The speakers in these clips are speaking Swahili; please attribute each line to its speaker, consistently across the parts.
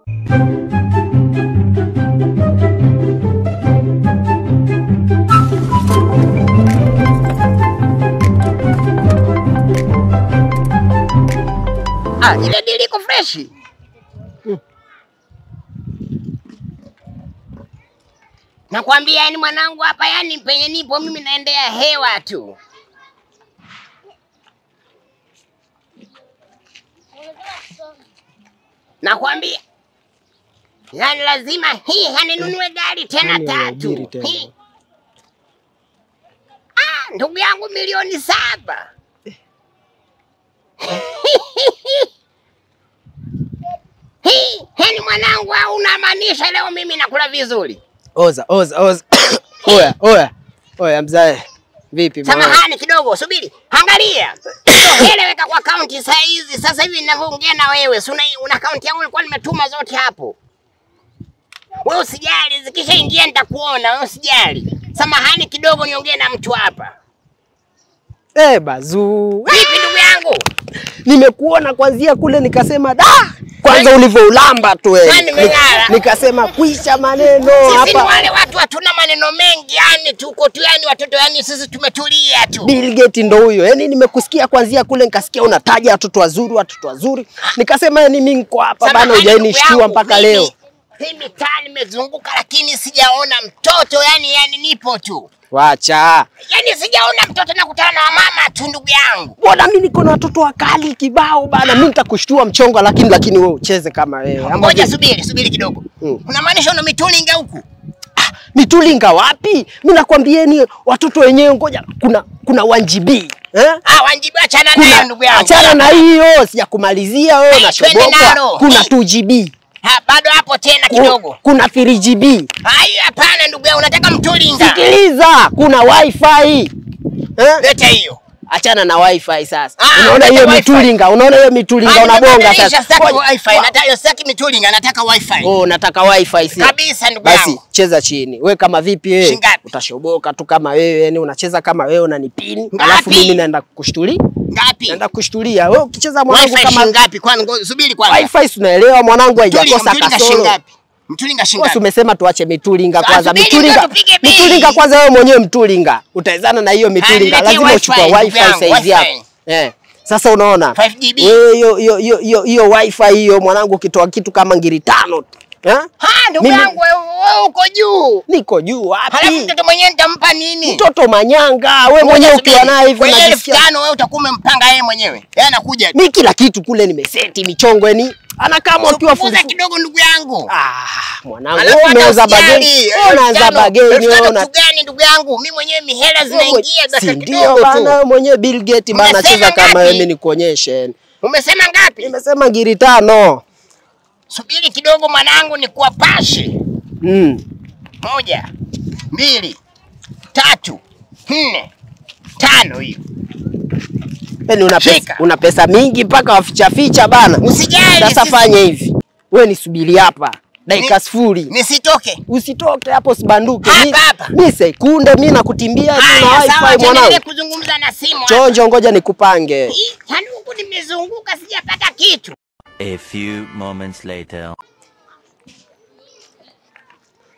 Speaker 1: Ile dili iko fresh. Nakwambia yani mwanangu hapa yani penye nipo mimi naendea hewa tu. Nakwambia yani lazima hii haninunue gari tena tatu. Ndugu yangu milioni 7. Hii mwanangu au unamaanisha leo mimi nakula vizuri?
Speaker 2: Oza. Oya mzae. Vipi
Speaker 1: bwana? Samahani kidogo, subiri. Angalia. Hele weka kwa account saa hizi. Sasa hivi ninavyoongea na wewe, si una account yangu nilikuwa nimetuma zote hapo. Wewe usijali, zikishaingia nitakuona, wewe usijali. Samahani kidogo niongee na mtu hapa.
Speaker 2: Bazuu.
Speaker 1: Vipi ndugu yangu?
Speaker 2: Nimekuona kwanzia kule nikasema kwanza ulivyoulamba tu wewe. Nikasema kuisha maneno hapa.
Speaker 1: Sisi wale watu hatuna maneno mengi yani tuko tu yani watoto yani sisi tumetulia tu.
Speaker 2: Bill Gates ndo huyo. Yani nimekusikia kwanzia kule nikasikia unataja watoto wazuri. Nikasema yani mimi niko hapa bana hujainishtua mpaka leo.
Speaker 1: Mimi tani nimezunguka lakini sijaona mtoto yani nipo tu.
Speaker 2: Wacha.
Speaker 1: Yani sijaona mtoto nakutana na mama tu ndugu yangu.
Speaker 2: Bwana mimi niko na watoto wakali kibao bana. Mimi nitakushtua mchongo lakini wewe ucheze kama wewe.
Speaker 1: Ngoja subiri kidogo. Unamaanisha una mitulinga huku?
Speaker 2: Mitulinga wapi? Mimi nakwambieni watoto wenyewe ngoja kuna 1GB.
Speaker 1: 1GB achana nayo ndugu yangu.
Speaker 2: Achana na hiyo, sijakumalizia wewe na shoboka. Kuna 2GB.
Speaker 1: Bado hapo tena kidogo.
Speaker 2: Kuna 3GB.
Speaker 1: Hapana ndugu yangu, unataka mtulinga.
Speaker 2: Sikiliza, kuna wifi.
Speaker 1: Leta hiyo.
Speaker 2: Achana na wifi sasa. Unaona hiyo mitulinga, unabonga sasa.
Speaker 1: Sitaki wifi, nataka sitaki mitulinga, nataka wifi.
Speaker 2: Nataka wifi si.
Speaker 1: Kabisa ndugu yangu.
Speaker 2: Basi cheza chini. Wewe kama vipi wewe? Utashoboka tu kama wewe, yani unacheza kama wewe unanipini. Alafu mimi naenda kukushtulia.
Speaker 1: Ngapi?
Speaker 2: Naenda kushtulia. Wewe ukicheza mwanangu
Speaker 1: kama ngapi? Kwanza subiri kwanza.
Speaker 2: Wifi tunaelewa mwanangu haijakosa kasoro.
Speaker 1: Mtulinga shingapi?
Speaker 2: Wewe umesema tuache mitulinga kwanza. Mitulinga kwanza wewe mwenyewe mtulinga. Utaezana na hiyo mitulinga. Lazima uchukue wifi size yako. Sasa unaona?
Speaker 1: 5GB.
Speaker 2: Wewe hiyo wifi hiyo mwanangu ukitoa kitu kama ngiri 5.
Speaker 1: Ndugu yangu wewe uko juu.
Speaker 2: Niko juu wapi?
Speaker 1: Halafu mtoto mwenyewe nitampa nini?
Speaker 2: Mtoto manyanga. Wewe mwenyewe ukiwa naye hivi
Speaker 1: unajisikia. 5,000 wewe utakuwa umempanga yeye mwenyewe. Yeye anakuja.
Speaker 2: Mimi kila kitu kule nimeseti michongo yani. Anakaa mkiwa
Speaker 1: fuza kidogo ndugu yangu.
Speaker 2: Mwanangu unaweza bageni. Unaanza bageni
Speaker 1: unaona. Gani ndugu yangu? Mimi mwenyewe mihela zinaingia basi kidogo tu.
Speaker 2: Ndio bana mwenyewe Bill Gates bana cheza kama wewe nikuonyeshe.
Speaker 1: Umesema ngapi?
Speaker 2: Nimesema ngiri 5.
Speaker 1: Subiri kidogo mwanangu ni kuwapashe. 1, 2, 3, 4, 5 hiyo.
Speaker 2: Yaani una pesa mingi mpaka waficha bana.
Speaker 1: Usijali.
Speaker 2: Sasa fanya hivi. Wewe nisubiri hapa. Dakika 0.
Speaker 1: Nisitoke.
Speaker 2: Usitoke hapo sibanduke.
Speaker 1: Hapa.
Speaker 2: Mimi sekunde mimi nakutimbia tu na wifi mwanangu.
Speaker 1: Sawa, kuzungumza na simu.
Speaker 2: Chonjo ngoja nikupange.
Speaker 1: Huku nimezunguka sijapata kitu.
Speaker 3: A few moments later.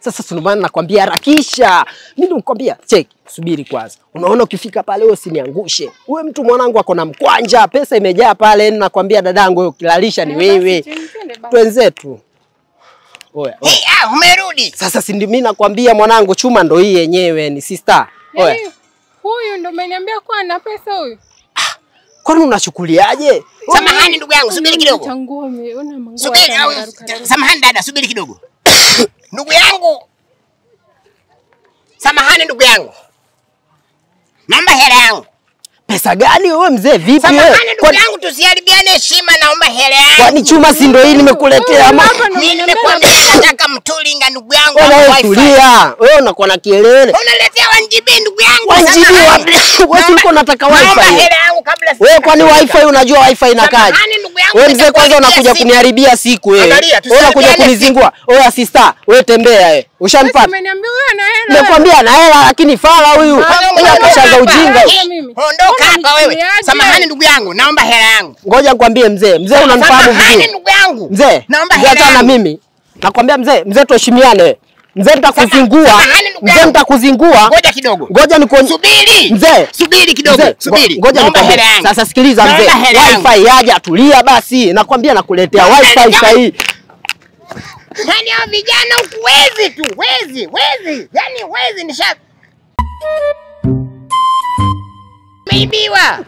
Speaker 2: Sasa sunumana nakwambia harakisha. Mimi nakwambia check, subiri kwanza. Unaona ukifika pale wewe usiniangushe. Wewe mtu mwanangu ako na mkwanja, pesa imejaa pale, nakwambia dadangu wewe ukilalisha ni wewe. Twenzetu. Oya.
Speaker 1: Umerudi.
Speaker 2: Sasa si mimi nakwambia mwanangu chuma ndo hii yenyewe ni sister. Oya.
Speaker 4: Huyu ndo umeniambia kwa ana pesa huyu.
Speaker 2: Kwani unachukuliaje?
Speaker 1: Samahani ndugu yangu, subiri kidogo. Subiri, samahani dada, subiri kidogo. Ndugu yangu. Samahani ndugu yangu. Naomba hela yangu.
Speaker 2: Pesa gani wewe mzee vipi wewe?
Speaker 1: Samahani ndugu yangu tusiharibiane heshima naomba hela yangu.
Speaker 2: Kwani chuma si ndio hii nimekuletea ama?
Speaker 1: Mimi nimekwambia nataka mtulinga ndugu yangu
Speaker 2: wifi. Tulia. Wewe unakuwa na kielele.
Speaker 1: Unaletea 1GB ndugu yangu.
Speaker 2: 1GB wapi? Wewe uko unataka wifi.
Speaker 1: Naomba hela yangu kabla.
Speaker 2: Wewe kwani wifi unajua wifi inakaje? Wewe mzee kwanza unakuja kuniharibia siku wewe. Wewe unakuja kunizingua. Wewe sister, wewe tembea wewe. Ushanipata?
Speaker 4: Umeniambia huyu ana hela.
Speaker 2: Nimekwambia ana hela lakini fala huyu. Unakashaga ujinga.
Speaker 1: Ondoka hapa wewe. Samahani ndugu yangu, naomba hela yangu.
Speaker 2: Ngoja nikwambie mzee. Mzee unanifahamu vizuri.
Speaker 1: Samahani ndugu yangu.
Speaker 2: Mzee,
Speaker 1: naomba hela
Speaker 2: hata na mimi. Nakwambia mzee tuheshimiane. Mzee nitakuzingua. Mzee nitakuzingua.
Speaker 1: Ngoja kidogo.
Speaker 2: Ngoja
Speaker 1: subiri.
Speaker 2: Mzee,
Speaker 1: subiri kidogo. Subiri.
Speaker 2: Ngoja nikwambie. Sasa sikiliza mzee. Wifi yaje atulia basi. Nakwambia nakuletea wifi sahihi.
Speaker 1: Yaani hao vijana huku wezi tu, wezi. Yaani wezi nisha meibiwa.